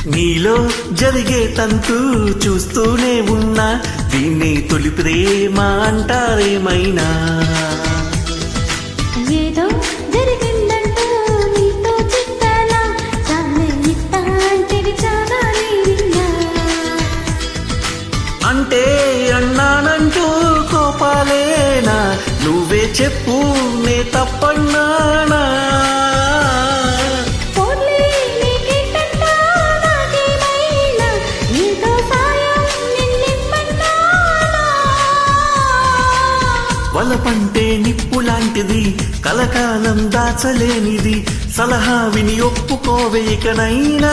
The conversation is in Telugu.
నీలో జరిగే తంతు చూస్తూనే ఉన్నా, దీన్ని తొలి ప్రేమ అంటారేమైనా. ఏదో జరిగిందంటూ నీతో చెప్పానా, చాలే ఇట్టాంటివి చాలా విన్నా. అంటే అన్నానంటూ కోపాలేనా, నువ్వే చెప్పు నే తప్పన్నానా. వలపంటే నిప్పు లాంటిది, కలకాలం దాచలేనిది, సలహా విని ఒప్పుకోవేకనైనా.